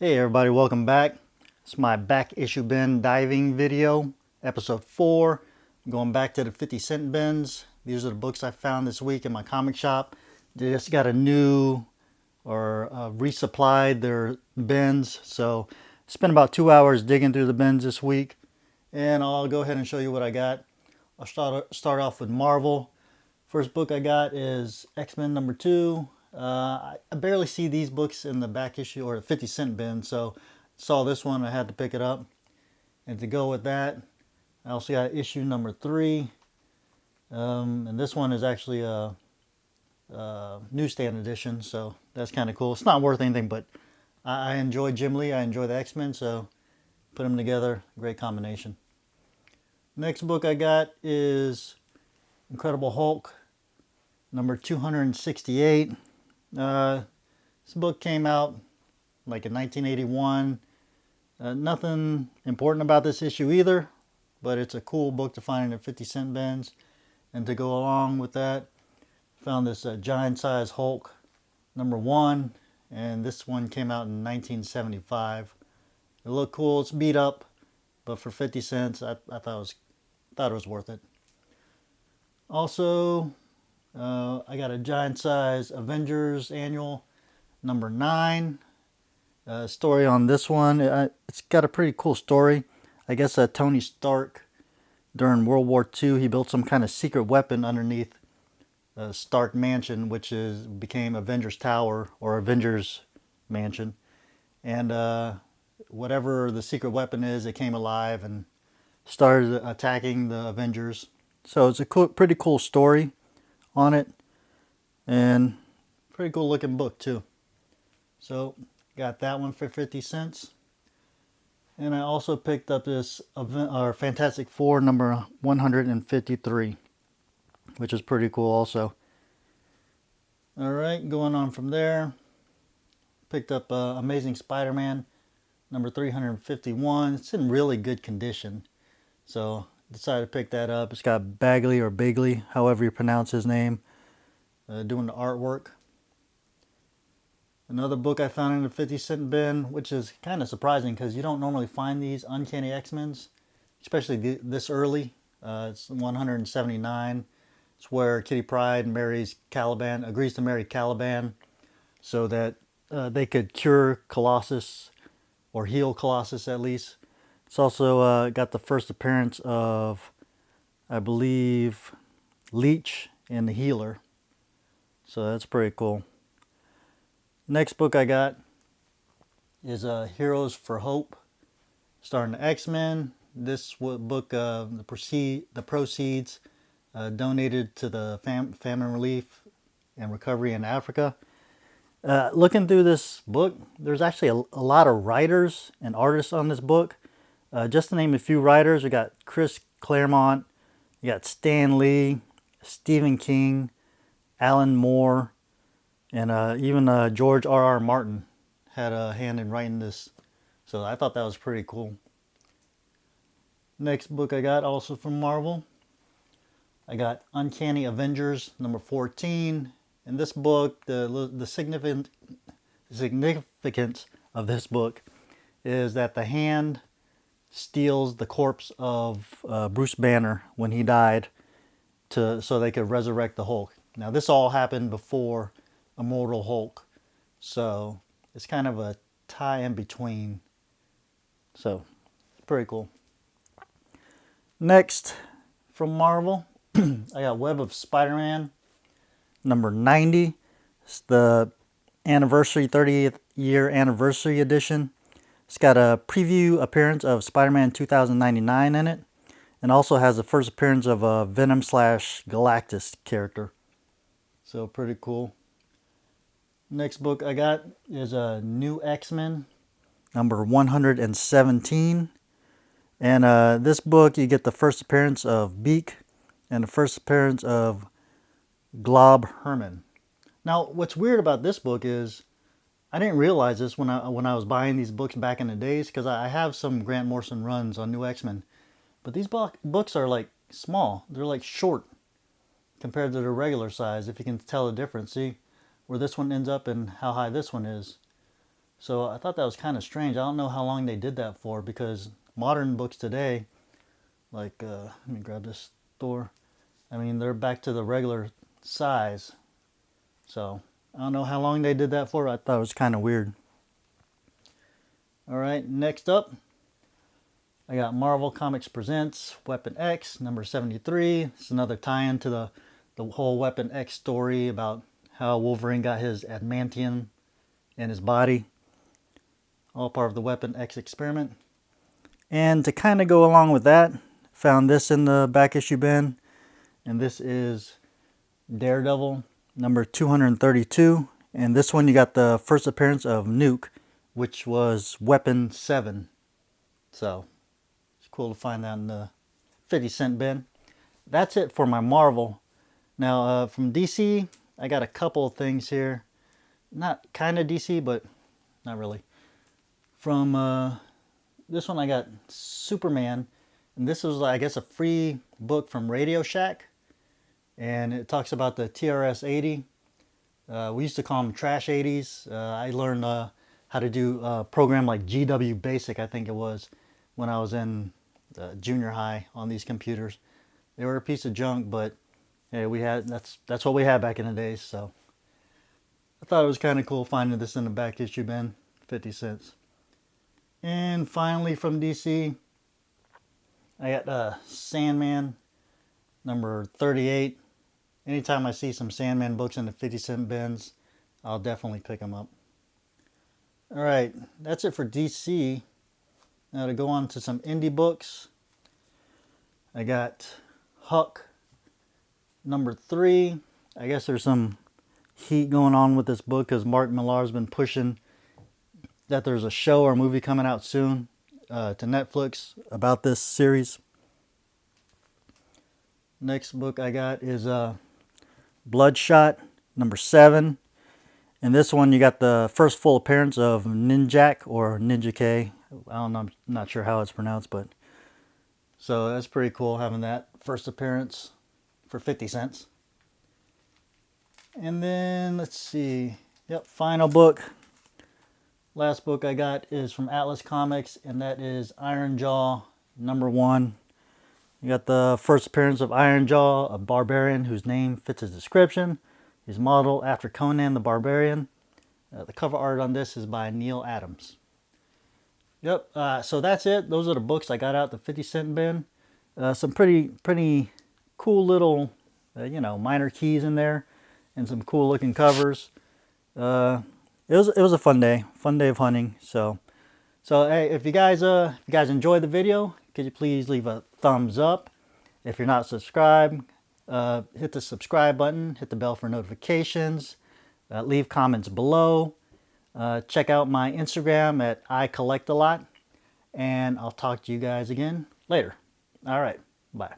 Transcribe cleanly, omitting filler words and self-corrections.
Hey everybody, welcome back. It's my back issue bin diving video, episode 4. I'm going back to the 50-cent bins. These are the books I found this week in my comic shop. They just got a new or resupplied their bins. So spent about 2 hours digging through the bins this week. And I'll go ahead and show you what I got. I'll start off with Marvel. First book I got is X-Men number 2. I barely see these books in the back issue or the 50-cent bin, so saw this one, I had to pick it up. And to go with that, I also got issue number 3. And this one is actually a newsstand edition, so that's kind of cool. It's not worth anything, but I enjoy Jim Lee, I enjoy the X-Men, so put them together, great combination. Next book I got is Incredible Hulk, number 268. This book came out like in 1981. Nothing important about this issue either, but it's a cool book to find in the 50-cent bins. And to go along with that, found this giant size Hulk number 1, and this one came out in 1975. It looked cool. It's beat up, but for 50 cents, I thought it was worth it. Also, I got a giant size Avengers annual number 9. Story on this one. It's got a pretty cool story. I guess Tony Stark, during World War II, he built some kind of secret weapon underneath Stark Mansion, which became Avengers Tower or Avengers Mansion. And whatever the secret weapon is, it came alive and started attacking the Avengers. So it's a pretty cool story on it, and pretty cool looking book too. So got that one for 50 cents. And I also picked up this Fantastic Four number 153, which is pretty cool also. Alright, going on from there, picked up Amazing Spider-Man number 351. It's in really good condition, so decided to pick that up. It's got Bagley or Bigley, however you pronounce his name, doing the artwork. Another book I found in the 50-cent bin, which is kind of surprising because you don't normally find these Uncanny XMens, especially this early. It's 179. It's where Kitty Pryde agrees to marry Caliban so that they could cure Colossus, or heal Colossus at least. It's also got the first appearance of, I believe, Leech and the Healer. So that's pretty cool. Next book I got is Heroes for Hope, starring the X-Men. This book, the proceeds donated to the famine relief and recovery in Africa. Looking through this book, there's actually a lot of writers and artists on this book. Just to name a few writers, we got Chris Claremont, you got Stan Lee, Stephen King, Alan Moore, and even George R.R. Martin had a hand in writing this. So I thought that was pretty cool. Next book I got, also from Marvel, I got Uncanny Avengers number 14. In this book, the significance of this book is that the Hand steals the corpse of Bruce Banner when he died, so they could resurrect the Hulk. Now this all happened before Immortal Hulk, so it's kind of a tie in between. So pretty cool. Next, from Marvel, I got Web of Spider-Man number 90. It's the 30th year anniversary edition. It's got a preview appearance of Spider-Man 2099 in it, and also has the first appearance of a Venom/Galactus character. So pretty cool. Next book I got is a New X-Men number 117. And this book, you get the first appearance of Beak and the first appearance of Glob Herman. Now, what's weird about this book is I didn't realize this when I was buying these books back in the days, because I have some Grant Morrison runs on New X-Men, but these books are like small. They're like short compared to the regular size, if you can tell the difference. See where this one ends up and how high this one is. So I thought that was kind of strange. I don't know how long they did that for, because modern books today, like, let me grab this store. I mean, they're back to the regular size. So I don't know how long they did that for. I thought it was kind of weird. All right, next up, I got Marvel Comics Presents Weapon X number 73. It's another tie-in to the whole Weapon X story about how Wolverine got his adamantium in his body. All part of the Weapon X experiment. And to kind of go along with that, found this in the back issue bin. And this is Daredevil number 232. And this one you got the first appearance of Nuke, which was Weapon 7. So it's cool to find that in the 50-cent bin. That's it for my Marvel. Now from DC, I got a couple of things here. Not kind of DC, but not really. From this one I got Superman. And this was, I guess, a free book from Radio Shack. And it talks about the TRS-80. We used to call them Trash 80s. I learned how to do a program like GW Basic, I think it was, when I was in junior high on these computers. They were a piece of junk, but hey, that's what we had back in the days. So I thought it was kind of cool finding this in the back issue bin, 50 cents. And finally from DC, I got Sandman number 38. Anytime I see some Sandman books in the 50-cent bins, I'll definitely pick them up. Alright, that's it for DC. Now to go on to some indie books. I got Huck number 3. I guess there's some heat going on with this book because Mark Millar's been pushing that there's a show or movie coming out soon to Netflix about this series. Next book I got is Bloodshot number 7. In this one you got the first full appearance of Ninjak or Ninja K. I don't know, I'm not sure how it's pronounced, but so that's pretty cool having that first appearance for 50 cents. And then let's see. Yep, final book. Last book I got is from Atlas Comics, and that is Iron Jaw number 1. You got the first appearance of Iron Jaw, a barbarian whose name fits his description. He's modeled after Conan the Barbarian. The cover art on this is by Neil Adams. Yep, so that's it. Those are the books I got out the 50-cent bin. Some pretty cool little, minor keys in there, and some cool looking covers. It was a fun day of hunting. So hey, if you guys enjoyed the video, could you please leave a thumbs up? If you're not subscribed, hit the subscribe button, hit the bell for notifications, leave comments below. Check out my Instagram at icollectalot, and I'll talk to you guys again later. All right, bye.